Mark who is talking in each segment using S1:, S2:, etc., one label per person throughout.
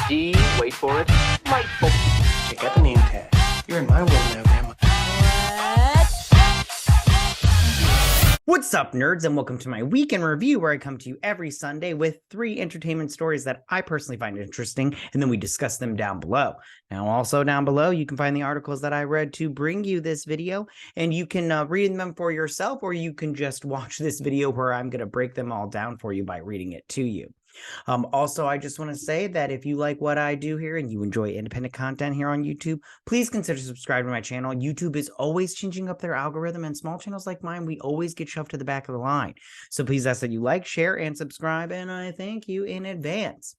S1: D, wait for it, delightful.
S2: Check out the name tag. You're in my world now, Grandma.
S3: What's up, nerds, and welcome to my weekend review, where I come to you every Sunday with 3 entertainment stories that I personally find interesting, and then we discuss them down below. Now, also down below, you can find the articles that I read to bring you this video, and you can read them for yourself, or you can just watch this video where I'm going to break them all down for you by reading it to you. Also, I just want to say that if you like what I do here and you enjoy independent content here on YouTube, please consider subscribing to my channel. YouTube is always changing up their algorithm, and small channels like mine, we always get shoved to the back of the line. So please ask that you like, share, and subscribe, and I thank you in advance.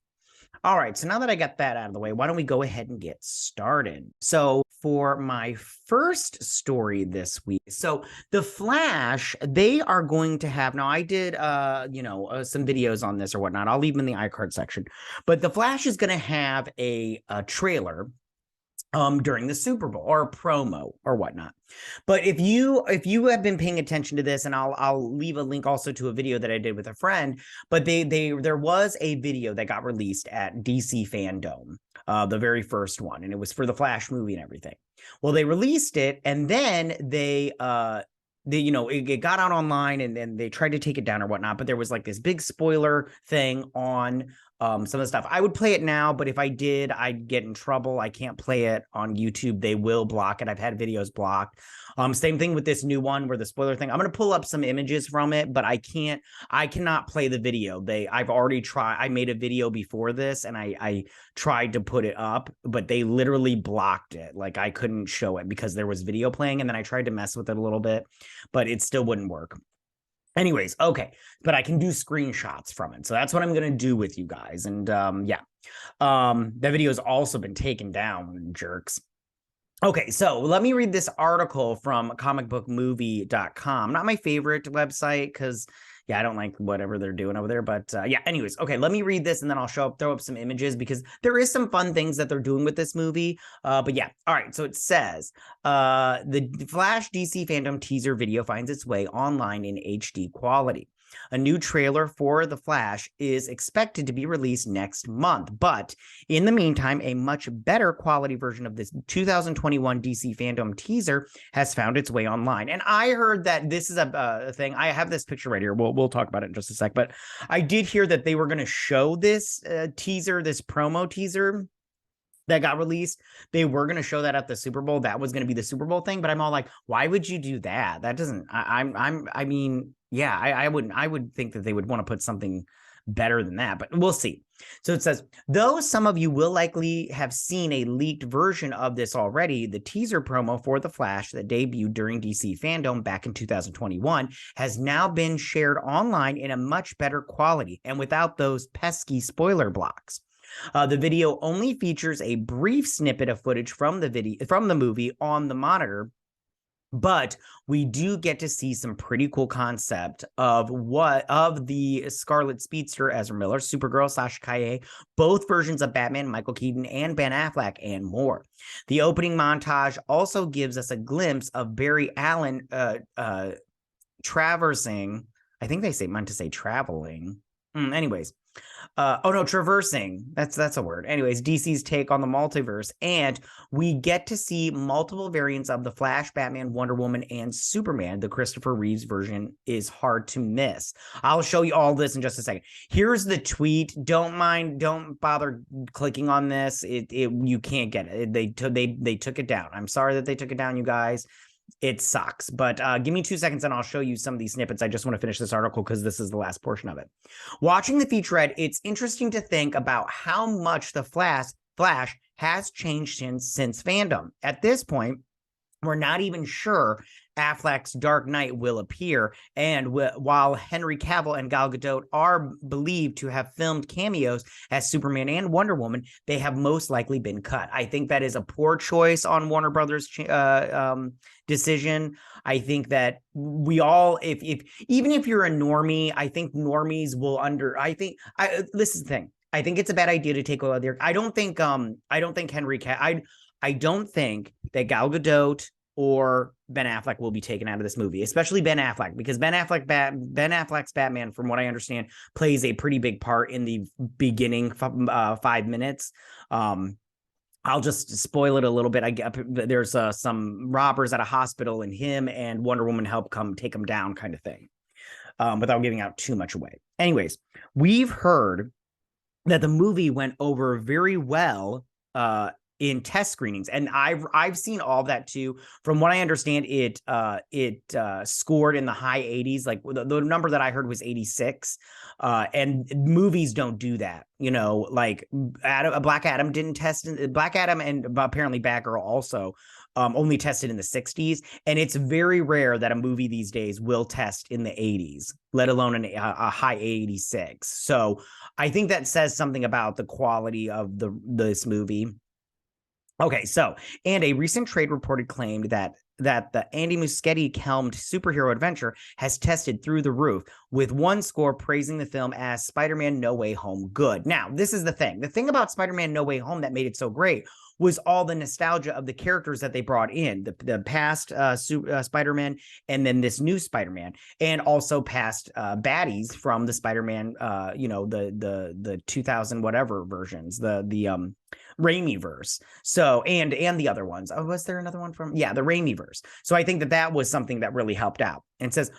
S3: All right, so now that I got that out of the way, why don't we go ahead and get started? So for my first story this week, so The Flash, they are going to have, now I did, some videos on this or whatnot. I'll leave them in the iCard section, but The Flash is going to have a trailer during the Super Bowl, or a promo or whatnot. But if you have been paying attention to this, and I'll leave a link also to a video that I did with a friend, but there was a video that got released at DC FanDome, the very first one, and it was for the Flash movie and everything. Well, they released it, and then it got out online, and then they tried to take it down or whatnot, but there was like this big spoiler thing on some of the stuff. I would play it now, but if I did, I'd get in trouble. I can't play it on YouTube. They will block it. I've had videos blocked. Same thing with this new one where the spoiler thing. I'm going to pull up some images from it, but I cannot play the video. I've already tried. I made a video before this, and I tried to put it up, but they literally blocked it. Like, I couldn't show it because there was video playing, and then I tried to mess with it a little bit, but it still wouldn't work. Anyways, okay, but I can do screenshots from it. So that's what I'm going to do with you guys. And that video has also been taken down, jerks. Okay, so let me read this article from comicbookmovie.com. Not my favorite website because, I don't like whatever they're doing over there. But anyways, okay, let me read this, and then I'll throw up some images because there is some fun things that they're doing with this movie. But yeah, all right, so it says, the Flash DC FanDome teaser video finds its way online in HD quality. A new trailer for The Flash is expected to be released next month, but in the meantime, a much better quality version of this 2021 DC FanDome teaser has found its way online. And I heard that this is a thing. I have this picture right here. We'll talk about it in just a sec, but I did hear that they were going to show this teaser, this promo teaser that got released. They were going to show that at the Super Bowl. That was going to be the Super Bowl thing, but I'm all like, why would you do that? That doesn't, I would think that they would want to put something better than that, but we'll see. So it says, though some of you will likely have seen a leaked version of this already, the teaser promo for The Flash that debuted during DC FanDome back in 2021 has now been shared online in a much better quality and without those pesky spoiler blocks. The video only features a brief snippet of footage from the movie on the monitor, but we do get to see some pretty cool concept of the Scarlet Speedster, Ezra Miller, Supergirl, Sasha Calle, both versions of Batman, Michael Keaton, and Ben Affleck, and more. The opening montage also gives us a glimpse of Barry Allen traversing. I think they meant to say traveling. Traversing. That's a word. Anyways, DC's take on the multiverse, and we get to see multiple variants of the Flash, Batman, Wonder Woman, and Superman. The Christopher Reeves version is hard to miss. I'll show you all this in just a second. Here's the tweet. Don't bother clicking on this. You can't get it. They took it down. I'm sorry that they took it down, you guys. It sucks, but give me 2 seconds and I'll show you some of these snippets. I just want to finish this article because this is the last portion of it. Watching the featurette, it's interesting to think about how much the Flash has changed since FanDome. At this point, we're not even sure Affleck's Dark Knight will appear, and while Henry Cavill and Gal Gadot are believed to have filmed cameos as Superman and Wonder Woman, they have most likely been cut. I think that is a poor choice on Warner Brothers' decision. I think that we all, even if you're a normie, I think normies will this is the thing. I think it's a bad idea to take over there. I don't think that Gal Gadot or Ben Affleck will be taken out of this movie, especially Ben Affleck, because Ben Affleck's Batman, from what I understand, plays a pretty big part in the beginning 5 minutes. I'll just spoil it a little bit. I get there's some robbers at a hospital, and him and Wonder Woman help come take him down, kind of thing, without giving out too much away. Anyways, we've heard that the movie went over very well in test screenings, and I've seen all that too. From what I understand, it scored in the high 80s. Like the number that I heard was 86. And movies don't do that, you know. Like Black Adam didn't test. Black Adam and apparently Batgirl also only tested in the 60s, and it's very rare that a movie these days will test in the 80s, let alone a high 86. So I think that says something about the quality of this movie. Okay, so, and a recent trade report claimed that the Andy Muschietti-helmed superhero adventure has tested through the roof, with one score praising the film as Spider-Man No Way Home good. Now, this is the thing. The thing about Spider-Man No Way Home that made it so great was all the nostalgia of the characters that they brought in, the past Spider-Man, and then this new Spider-Man, and also past baddies from the Spider-Man, the 2000 whatever versions, the Raimi-verse. So, and the other ones. Oh, was there another one from? Yeah, the Raimi-verse. So I think that was something that really helped out. And it says,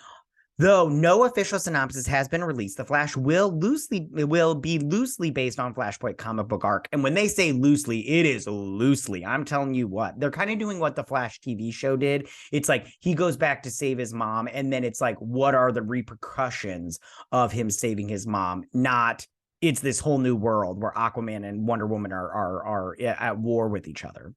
S3: though no official synopsis has been released, The Flash will be loosely based on Flashpoint comic book arc. And when they say loosely, it is loosely. I'm telling you what, they're kind of doing what the Flash TV show did. It's like he goes back to save his mom, and then it's like, what are the repercussions of him saving his mom? Not it's this whole new world where Aquaman and Wonder Woman are at war with each other.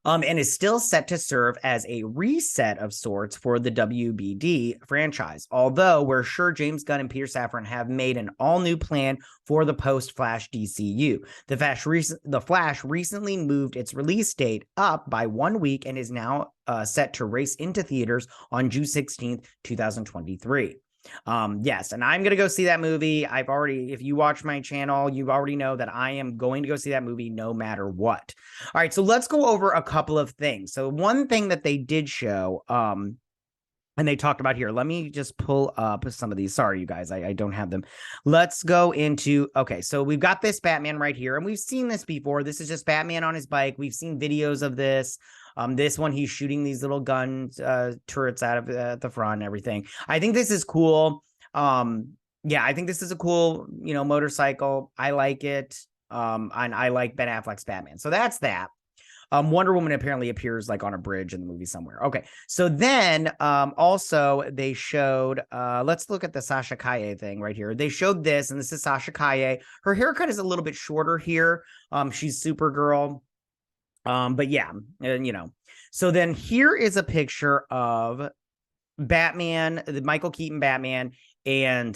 S3: And is still set to serve as a reset of sorts for the WBD franchise. Although we're sure James Gunn and Peter Safran have made an all-new plan for the post-Flash DCU. The Flash recently moved its release date up by 1 week and is now set to race into theaters on June 16th, 2023. Yes, and I'm gonna go see that movie. If you watch my channel, you already know that I am going to go see that movie no matter what. All right, so let's go over a couple of things. So one thing that they did show, and they talked about here, let me just pull up some of these. Sorry, you guys, I don't have them. Let's go into, okay, so we've got this Batman right here, and we've seen this before. This is just Batman on his bike. We've seen videos of this. This one, he's shooting these little gun turrets out of the front and everything. I think this is cool. Yeah, I think this is a cool, motorcycle. I like it. And I like Ben Affleck's Batman. So that's that. Wonder Woman apparently appears like on a bridge in the movie somewhere. Okay. So then also they showed, let's look at the Sasha Calle thing right here. They showed this, and this is Sasha Calle. Her haircut is a little bit shorter here. She's Supergirl. But yeah, so then here is a picture of Batman, the Michael Keaton Batman, and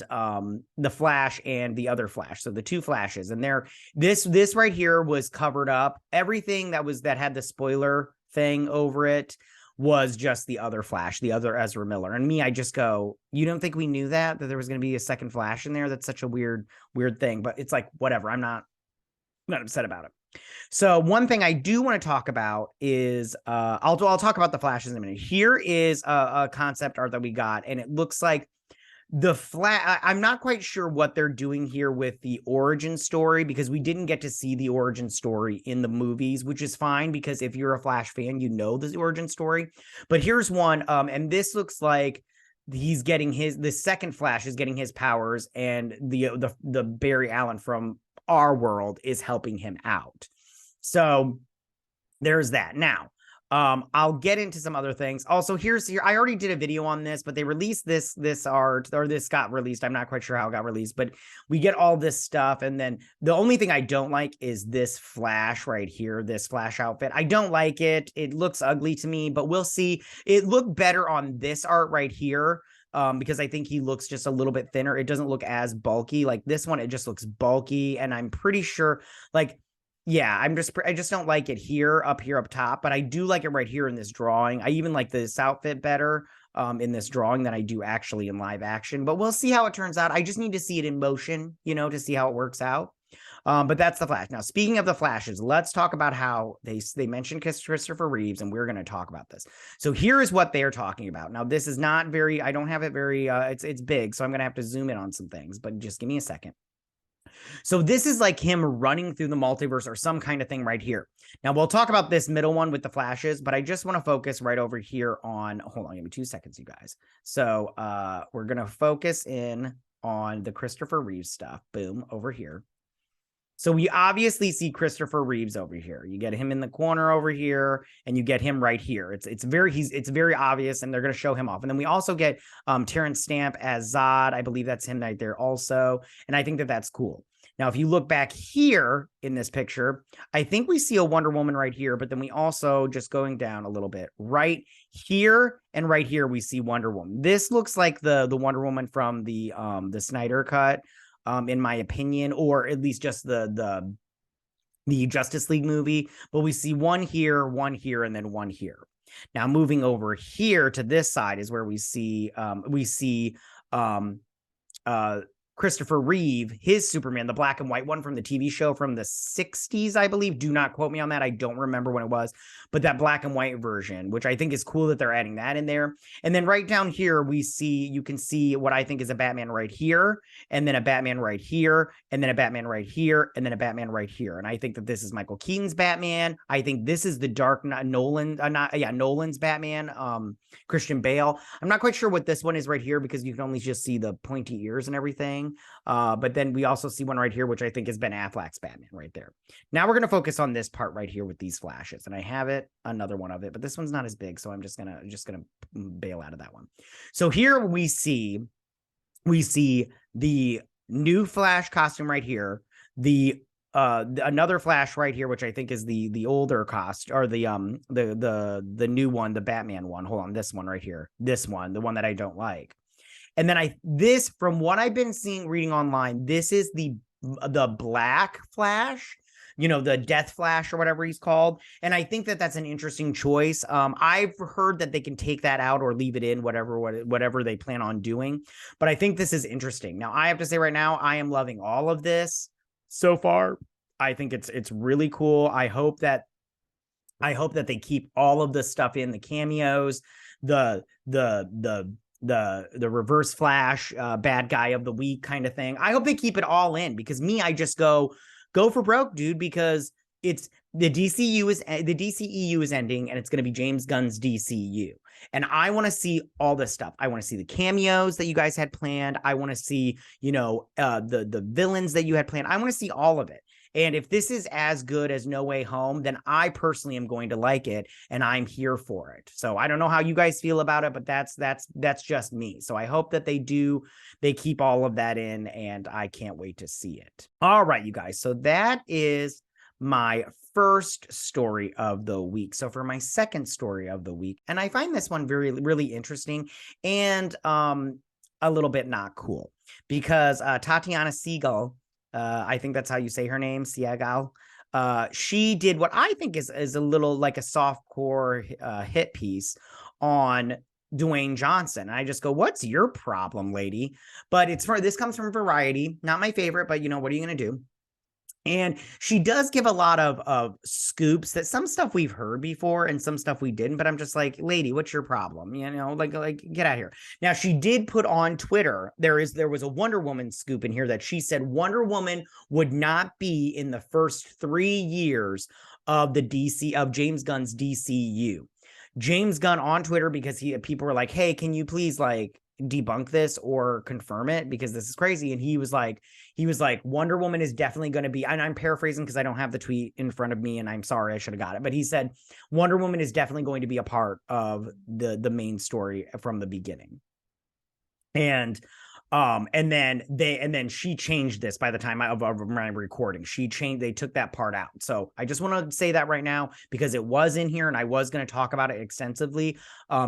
S3: the Flash and the other Flash. So the two Flashes, and this right here was covered up. Everything that had the spoiler thing over it was just the other Flash, the other Ezra Miller. And me, I just go, you don't think we knew that there was going to be a second Flash in there? That's such a weird thing, but it's like, whatever. I'm not upset about it. So one thing I do want to talk about is I'll talk about the Flashes in a minute. Here is a concept art that we got, and it looks like the Flash. I'm not quite sure what they're doing here with the origin story, because we didn't get to see the origin story in the movies, which is fine, because if you're a Flash fan, you know the origin story. But here's one, and this looks like he's getting the second Flash is getting his powers, and the Barry Allen from our world is helping him out. So there's that. Now, I'll get into some other things. Also, I already did a video on this, but they released this art, or this got released. I'm not quite sure how it got released, but we get all this stuff. And then the only thing I don't like is this Flash right here, this Flash outfit. I don't like it. It looks ugly to me, but we'll see. It looked better on this art right here. Because I think he looks just a little bit thinner. It doesn't look as bulky. Like this one, it just looks bulky. And I'm pretty sure, like, yeah, I just don't like it up top, but I do like it right here in this drawing. I even like this outfit better in this drawing than I do actually in live action, but we'll see how it turns out. I just need to see it in motion, to see how it works out. But that's the Flash. Now, speaking of the Flashes, let's talk about how they mentioned Christopher Reeves, and we're going to talk about this. So here is what they're talking about. Now, this is not very, I don't have it very, it's big, so I'm going to have to zoom in on some things, but just give me a second. So this is like him running through the multiverse or some kind of thing right here. Now, we'll talk about this middle one with the Flashes, but I just want to focus right over here on, hold on, give me 2 seconds, you guys. So we're going to focus in on the Christopher Reeves stuff. Boom, over here. So we obviously see Christopher Reeves over here. You get him in the corner over here, and you get him right here. It's very obvious, and they're going to show him off. And then we also get Terrence Stamp as Zod. I believe that's him right there also, and I think that that's cool. Now, if you look back here in this picture, I think we see a Wonder Woman right here, but then we also, just going down a little bit, right here and right here, we see Wonder Woman. This looks like the Wonder Woman from the Snyder Cut, in my opinion, or at least just the Justice League movie. But we see one here, and then one here. Now, moving over here to this side is where we see Christopher Reeve, his Superman, the black and white one from the TV show from the 60s, I believe. Do not quote me on that. I don't remember when it was, but that black and white version, which I think is cool that they're adding that in there. And then right down here, you can see what I think is a Batman right here, and then a Batman right here, and then a Batman right here, and then a Batman right here. And I think that this is Michael Keaton's Batman. I think this is the Nolan's Batman, Christian Bale. I'm not quite sure what this one is right here because you can only just see the pointy ears and everything. But then we also see one right here, which I think is Ben Affleck's Batman right there. Now we're going to focus on this part right here with these Flashes, and I have another one of it, but this one's not as big, so I'm just gonna bail out of that one. So here we see the new Flash costume right here, another Flash right here, which I think is the older cost, or the new one, the Batman one. Hold on, this one right here, this one, the one that I don't like. And then from what I've been reading online, this is the Black Flash, the Death Flash or whatever he's called. And I think that that's an interesting choice. I've heard that they can take that out or leave it in, whatever they plan on doing. But I think this is interesting. Now, I have to say right now, I am loving all of this so far. I think it's really cool. I hope that they keep all of the stuff in, the cameos, the Reverse Flash, bad guy of the week kind of thing. I hope they keep it all in, because I just go for broke, dude, because it's the DCEU is ending, and it's going to be James Gunn's DCU. And I want to see all this stuff. I want to see the cameos that you guys had planned. I want to see, the villains that you had planned. I want to see all of it. And if this is as good as No Way Home, then I personally am going to like it, and I'm here for it. So I don't know how you guys feel about it, but that's just me. So I hope that they keep all of that in, and I can't wait to see it. All right, you guys. So that is my first story of the week. So for my second story of the week, and I find this one really interesting and a little bit not cool, because Tatiana Siegel, I think that's how you say her name, Siegel. She did what I think is a little like a softcore hit piece on Dwayne Johnson. And I just go, what's your problem, lady? But this comes from Variety, not my favorite, but what are you going to do? And she does give a lot of scoops, that some stuff we've heard before and some stuff we didn't, but I'm just like, lady, what's your problem? Like get out of here. Now, she did put on Twitter, there was a Wonder Woman scoop in here that she said Wonder Woman would not be in the first 3 years of James Gunn's DCU. James Gunn on Twitter, because people were like, hey, can you please debunk this or confirm it, because this is crazy. And he was like, Wonder Woman is definitely going to be, and I'm paraphrasing because I don't have the tweet in front of me, and I'm sorry, I should have got it, but he said Wonder Woman is definitely going to be a part of the main story from the beginning. And then she changed this by the time of my recording. They took that part out. So I just want to say that right now, because it was in here and I was going to talk about it extensively,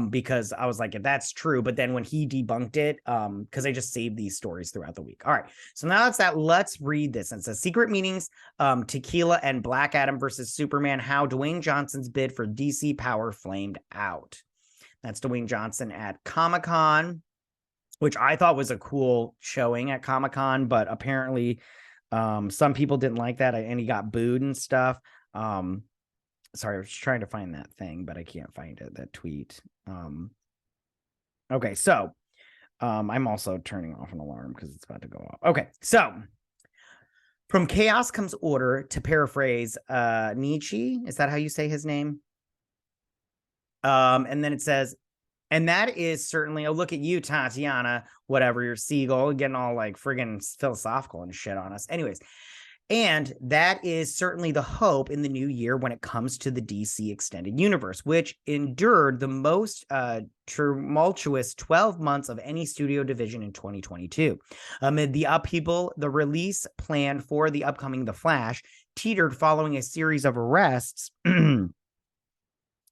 S3: because I was like, if that's true. But then when he debunked it, because I just saved these stories throughout the week. All right. So now that's that. Let's read this. It says Secret Meetings, Tequila and Black Adam versus Superman, how Dwayne Johnson's bid for DC power flamed out. That's Dwayne Johnson at Comic-Con, which I thought was a cool showing at Comic-Con, but apparently Some people didn't like that, and he got booed and stuff. Sorry, I was trying to find that thing, but I can't find it, that tweet. Okay, so I'm also turning off an alarm because it's about to go off. Okay, so from chaos comes order, to paraphrase Nietzsche. Is that how you say his name? And then it says, and that is certainly, oh, look at you, Tatiana, whatever, your seagull, getting all like friggin' philosophical and shit on us. Anyways, and that is certainly the hope in the new year when it comes to the DC Extended Universe, which endured the most tumultuous 12 months of any studio division in 2022. Amid the upheaval, the release plan for the upcoming The Flash teetered following a series of arrests.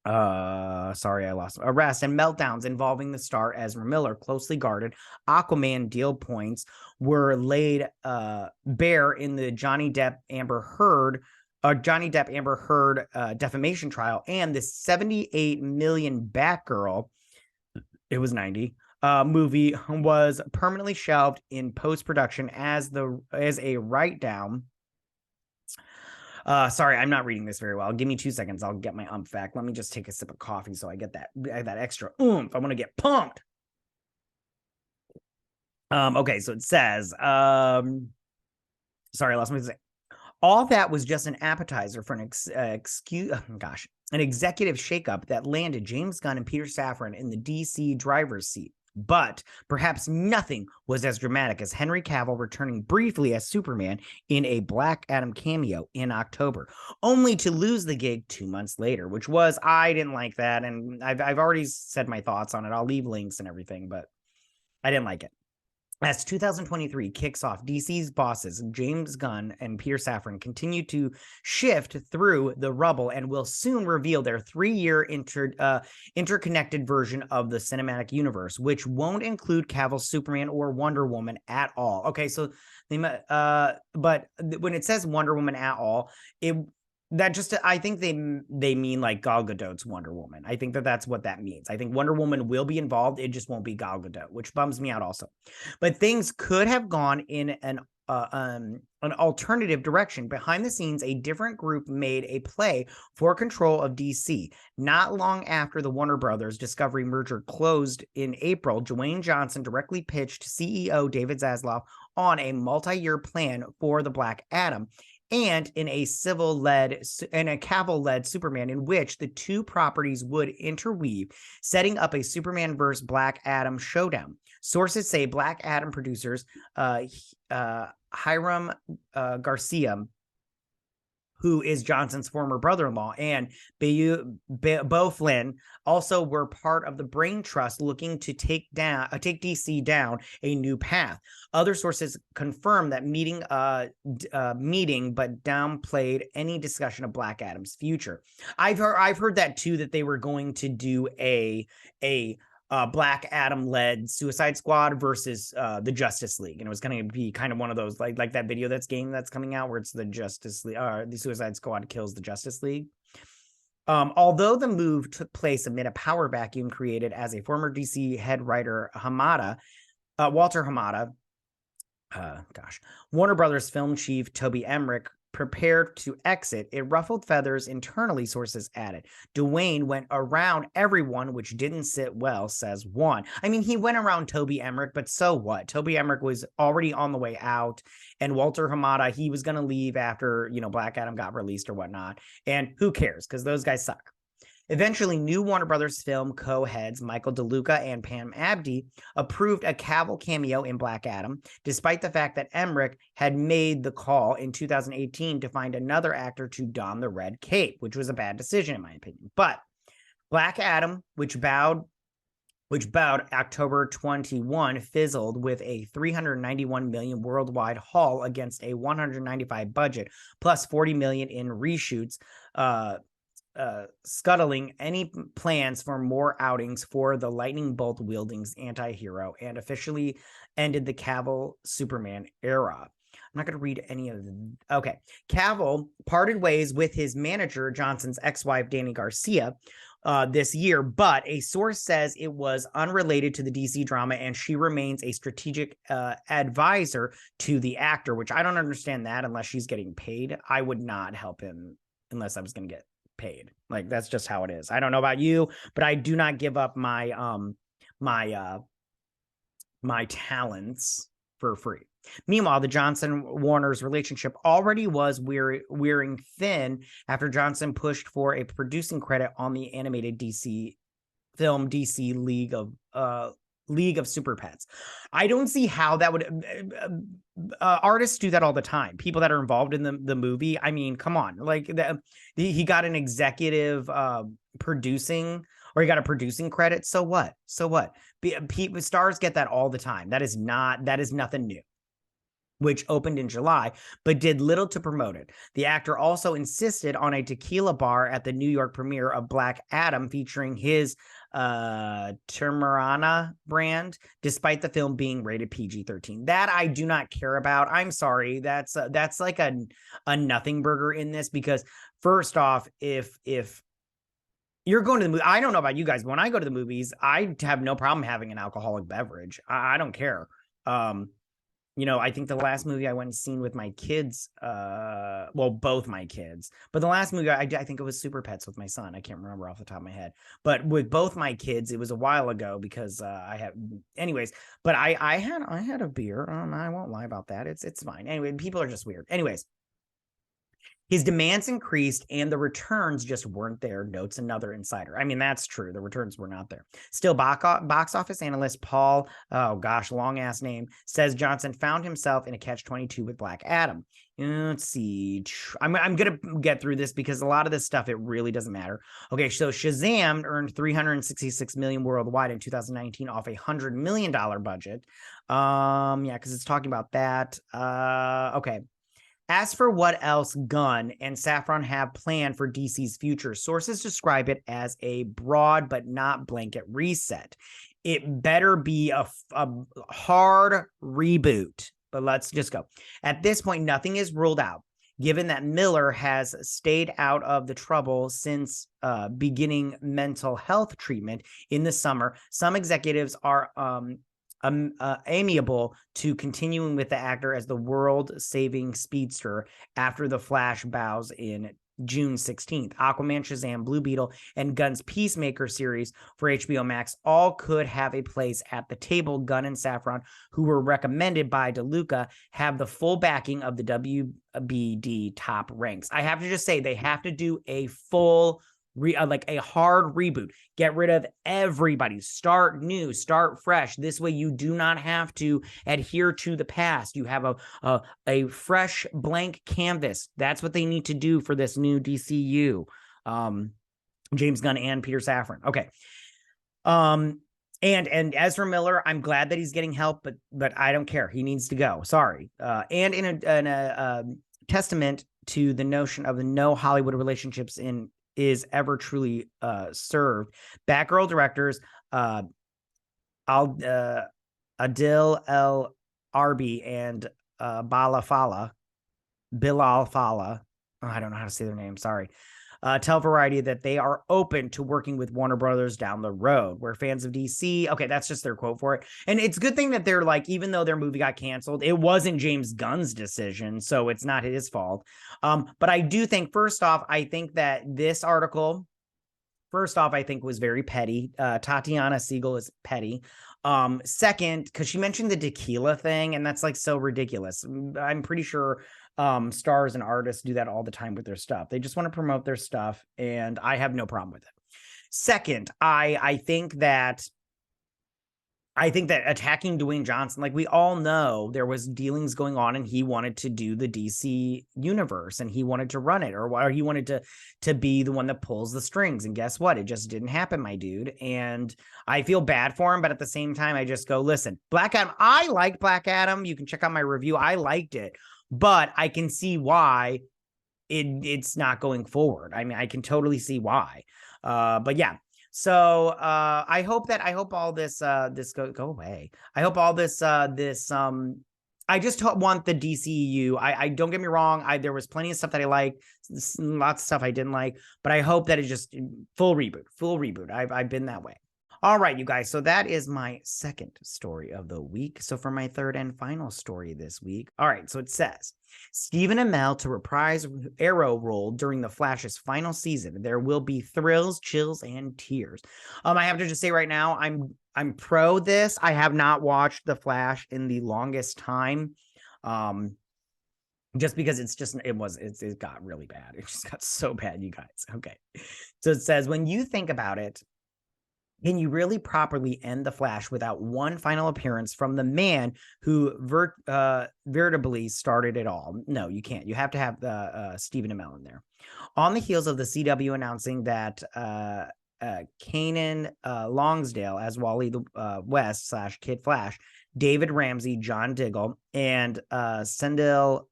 S3: Arrest and meltdowns involving the star Ezra Miller. Closely guarded Aquaman deal points were laid bare in the Johnny Depp Amber Heard defamation trial, and the $78 million Batgirl, it was 90, movie was permanently shelved in post-production as a write-down. Sorry, I'm not reading this very well. Give me 2 seconds. I'll get my fact. Let me just take a sip of coffee so I get that extra oomph. I want to get pumped. Okay, so it says, sorry, I lost my thing. All that was just an appetizer for an executive shakeup that landed James Gunn and Peter Safran in the DC driver's seat. But perhaps nothing was as dramatic as Henry Cavill returning briefly as Superman in a Black Adam cameo in October, only to lose the gig 2 months later, which was, I didn't like that. And I've already said my thoughts on it. I'll leave links and everything, but I didn't like it. As 2023 kicks off, DC's bosses, James Gunn and Peter Safran, continue to shift through the rubble and will soon reveal their 3-year interconnected version of the cinematic universe, which won't include Cavill's Superman or Wonder Woman at all. Okay, so but when it says Wonder Woman at all, I think they mean like Gal Gadot's Wonder Woman. I think that's what that means. I think Wonder Woman will be involved. It just won't be Gal Gadot, which bums me out also. But things could have gone in an alternative direction. Behind the scenes, a different group made a play for control of DC. Not long after the Warner Brothers Discovery merger closed in April, Dwayne Johnson directly pitched CEO David Zaslav on a multi-year plan for the Black Adam, and in a Cavill-led Superman, in which the two properties would interweave, setting up a Superman vs. Black Adam showdown. Sources say Black Adam producers Hiram Garcia, who is Johnson's former brother-in-law, and Beau Flynn also were part of the brain trust looking to take DC down a new path. Other sources confirm that meeting, but downplayed any discussion of Black Adam's future. I've heard that too, that they were going to do a Black Adam-led Suicide Squad versus the Justice League, and it was going to be kind of one of those like that video that's coming out where it's the Justice League, the Suicide Squad kills the Justice League. Although the move took place amid a power vacuum created as a former DC head writer Walter Hamada, Warner Brothers film chief Toby Emmerich prepared to exit, it ruffled feathers internally, sources added. Dwayne went around everyone, which didn't sit well, says one. I mean, he went around Toby Emmerich, but so what? Toby Emmerich was already on the way out, and Walter Hamada, he was going to leave after, Black Adam got released or whatnot. And who cares? Because those guys suck. Eventually, new Warner Brothers film co-heads Michael DeLuca and Pam Abdy approved a Cavill cameo in Black Adam, despite the fact that Emmerich had made the call in 2018 to find another actor to don the red cape, which was a bad decision in my opinion. But Black Adam, which bowed October 21, fizzled with a $391 million worldwide haul against a $195 budget, plus $40 million in reshoots, scuttling any plans for more outings for the lightning bolt wielding anti-hero, and officially ended the Cavill Superman era. I'm not going to read any of them. Okay. Cavill parted ways with his manager, Johnson's ex-wife, Dani Garcia, this year, but a source says it was unrelated to the DC drama, and she remains a strategic advisor to the actor, which I don't understand that unless she's getting paid. I would not help him unless I was going to get paid. Like, that's just how it is. I don't know about you, but I do not give up my my talents for free. Meanwhile, the Johnson-Warner's relationship already was wearing thin after Johnson pushed for a producing credit on the animated DC film DC League of Super Pets. I don't see how that would artists do that all the time. People that are involved in the movie. I mean, come on, like he got an executive producing, or he got a producing credit. So what? Stars get that all the time. That is nothing new. Which opened in July, but did little to promote it. The actor also insisted on a tequila bar at the New York premiere of Black Adam featuring his Turmarana brand, despite the film being rated PG-13. That I do not care about. I'm sorry. That's like a nothing burger in this, because first off, if you're going to the movie, I don't know about you guys, but when I go to the movies, I have no problem having an alcoholic beverage. I don't care. I think the last movie I went and seen with my kids, both my kids, but the last movie I think it was Super Pets with my son. I can't remember off the top of my head, but with both my kids, it was a while ago because anyways, but I had a beer. I won't lie about that. It's fine. Anyway, people are just weird. Anyways, his demands increased and the returns just weren't there, notes another insider. I mean, that's true. The returns were not there. Still, box office analyst Paul, long ass name, says Johnson found himself in a catch-22 with Black Adam. Let's see. I'm going to get through this because a lot of this stuff, it really doesn't matter. Okay, so Shazam earned $366 million worldwide in 2019 off a $100 million budget. Because it's talking about that. Okay. As for what else Gunn and Safran have planned for DC's future, sources describe it as a broad but not blanket reset. It better be a hard reboot, but let's just go. At this point, nothing is ruled out, given that Miller has stayed out of the trouble since beginning mental health treatment in the summer. Some executives are amiable to continuing with the actor as the world-saving speedster after the Flash bows in June 16th. Aquaman, Shazam, Blue Beetle, and Gunn's Peacemaker series for HBO Max all could have a place at the table. Gunn and Safran, who were recommended by DeLuca, have the full backing of the WBD top ranks. I have to just say, they have to do a full a hard reboot. Get rid of everybody. Start new. Start fresh. This way, you do not have to adhere to the past. You have a fresh blank canvas. That's what they need to do for this new DCU. James Gunn and Peter Safran. Okay. And Ezra Miller, I'm glad that he's getting help, but I don't care. He needs to go. Sorry. And in a testament to the notion of the no Hollywood relationships is ever truly served. Batgirl directors Adil El Arbi and Bilal Fallah, I don't know how to say their name, sorry, tell Variety that they are open to working with Warner Brothers down the road. We're fans of DC. Okay, that's just their quote for it. And it's a good thing that they're like, even though their movie got canceled, it wasn't James Gunn's decision, so it's not his fault. But I do think, first off, I think that this article, was very petty. Tatiana Siegel is petty. Second, because she mentioned the tequila thing, and that's like so ridiculous. I'm pretty sure stars and artists do that all the time with their stuff. They just want to promote their stuff, and I have no problem with it. Second, I think that attacking Dwayne Johnson, like, we all know there was dealings going on and he wanted to do the DC universe and he wanted to run it, or he wanted to be the one that pulls the strings. And guess what? It just didn't happen, my dude. And I feel bad for him, but at the same time, I just go, listen, Black Adam, I liked Black Adam. You can check out my review. I liked it, but I can see why it's not going forward. I mean, I can totally see why. But yeah. So I hope all this go away. I hope all this I just want the DCEU. I don't get me wrong. There was plenty of stuff that I liked, lots of stuff I didn't like, but I hope that it's just full reboot. I've been that way. All right, you guys. So that is my second story of the week. So for my third and final story this week. All right. So it says Stephen Amell to reprise Arrow role during the Flash's final season. There will be thrills, chills, and tears. I have to just say right now, I'm pro this. I have not watched The Flash in the longest time. Just because it got really bad. It just got so bad, you guys. Okay. So it says, when you think about it, can you really properly end The Flash without one final appearance from the man who veritably started it all? No, you can't. You have to have Stephen Amell in there. On the heels of the CW announcing that Kanan Longsdale as Wally West / Kid Flash, David Ramsey, John Diggle, and Sendil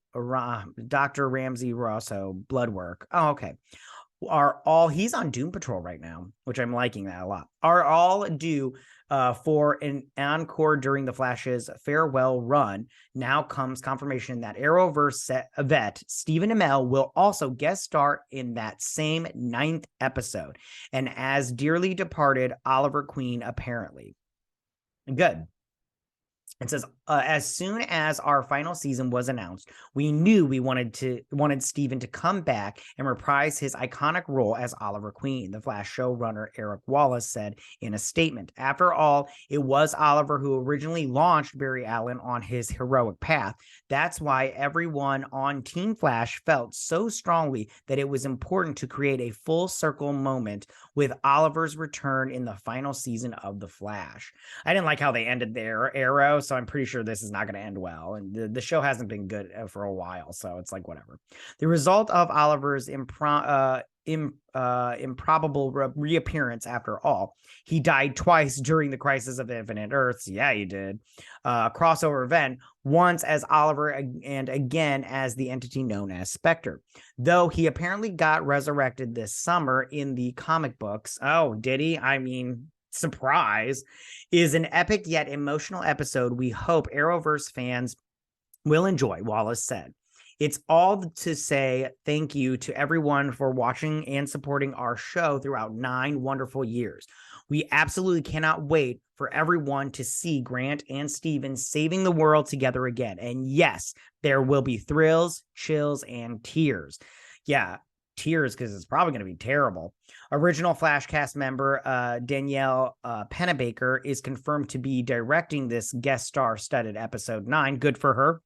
S3: Dr. Ramsey Rosso, Bloodwork. Oh, okay. He's on Doom Patrol right now, which I'm liking that a lot, are all due for an encore during the Flash's farewell run. Now comes confirmation that Arrowverse vet Stephen Amell will also guest star in that same 9th episode, and as dearly departed Oliver Queen, apparently. Good. It says, as soon as our final season was announced, we knew we wanted Stephen to come back and reprise his iconic role as Oliver Queen, the Flash showrunner Eric Wallace said in a statement. After all, it was Oliver who originally launched Barry Allen on his heroic path. That's why everyone on Team Flash felt so strongly that it was important to create a full circle moment with Oliver's return in the final season of The Flash. I didn't like how they ended their Arrow, so I'm pretty sure this is not going to end well. And the show hasn't been good for a while, so it's like whatever. The result of Oliver's improbable reappearance, after all, he died twice during the Crisis of Infinite Earths. Yeah, he did. Crossover event, once as Oliver and again as the entity known as Spectre. Though he apparently got resurrected this summer in the comic books. Oh, did he? I mean, surprise. Is an epic yet emotional episode we hope Arrowverse fans will enjoy, Wallace said. It's all to say thank you to everyone for watching and supporting our show throughout 9 wonderful years. We absolutely cannot wait for everyone to see Grant and Steven saving the world together again. And yes, there will be thrills, chills, and tears. Yeah, tears, because it's probably going to be terrible. Original Flash cast member Danielle Pennebaker is confirmed to be directing this guest star-studded episode 9. Good for her.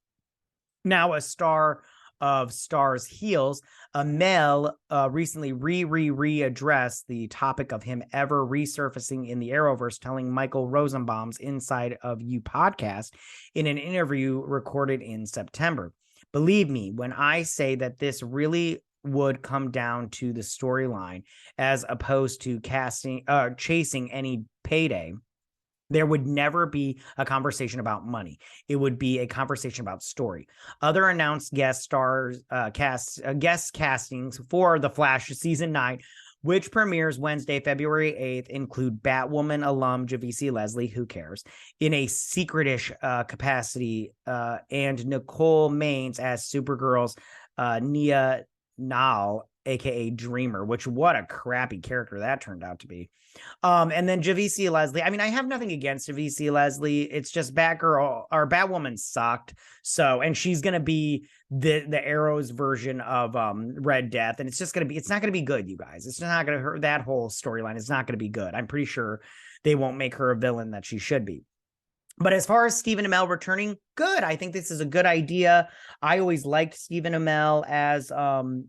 S3: Now a star of Star's heels, Amell recently readdressed the topic of him ever resurfacing in the Arrowverse, telling Michael Rosenbaum's Inside of You podcast in an interview recorded in September. Believe me when I say that this really would come down to the storyline as opposed to chasing any payday. There would never be a conversation about money. It would be a conversation about story. Other announced guest castings for The Flash season 9, which premieres Wednesday, February 8th, include Batwoman alum Javicia Leslie, who cares, in a secretish capacity, and Nicole Maines as Supergirl's Nia Nal, aka Dreamer, which what a crappy character that turned out to be. And then Javicia Leslie. I mean, I have nothing against Javicia Leslie. It's just Batwoman sucked. So, and she's gonna be the Arrow's version of Red Death, and it's not gonna be good, you guys. It's not gonna that whole storyline is not gonna be good. I'm pretty sure they won't make her a villain that she should be. But as far as Stephen Amell returning, good. I think this is a good idea. I always liked Stephen Amell as Arrow,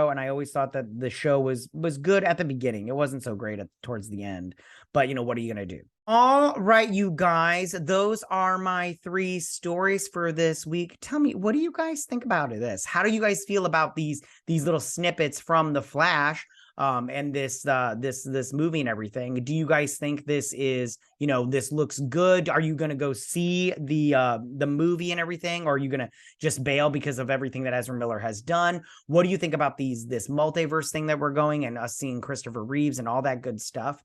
S3: and I always thought that the show was good at the beginning. It wasn't so great towards the end, but what are you gonna do? All right, you guys, those are my 3 stories for this week. Tell me, what do you guys think about this? How do you guys feel about these little snippets from The Flash? And this movie and everything? Do you guys think this is, this looks good? Are you going to go see the movie and everything? Or are you going to just bail because of everything that Ezra Miller has done? What do you think about this multiverse thing that we're going and us seeing Christopher Reeves and all that good stuff?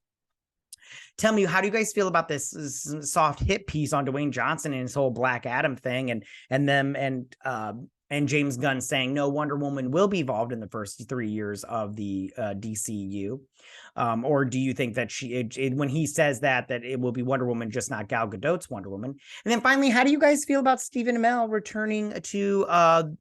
S3: Tell me, how do you guys feel about this soft hit piece on Dwayne Johnson and his whole Black Adam thing, and James Gunn saying no, Wonder Woman will be involved in the first 3 years of the DCU? Or do you think that when he says that it will be Wonder Woman, just not Gal Gadot's Wonder Woman? And then finally, how do you guys feel about Stephen Amell returning to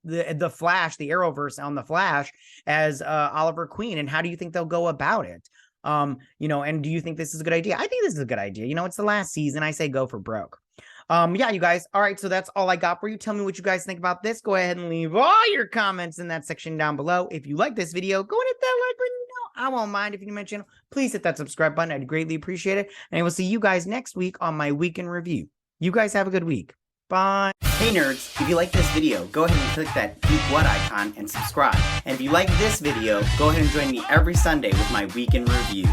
S3: the Flash, the Arrowverse on the Flash as Oliver Queen? And how do you think they'll go about it? And do you think this is a good idea? I think this is a good idea. It's the last season. I say go for broke. Yeah, you guys. All right, so that's all I got for you. Tell me what you guys think about this. Go ahead and leave all your comments in that section down below. If you like this video, go and hit that like button. I won't mind if you're new to my channel. Please hit that subscribe button. I'd greatly appreciate it. And I will see you guys next week on my week in review. You guys have a good week. Bye.
S4: Hey nerds, if you like this video, go ahead and click that Geek What icon and subscribe. And if you like this video, go ahead and join me every Sunday with my week in review.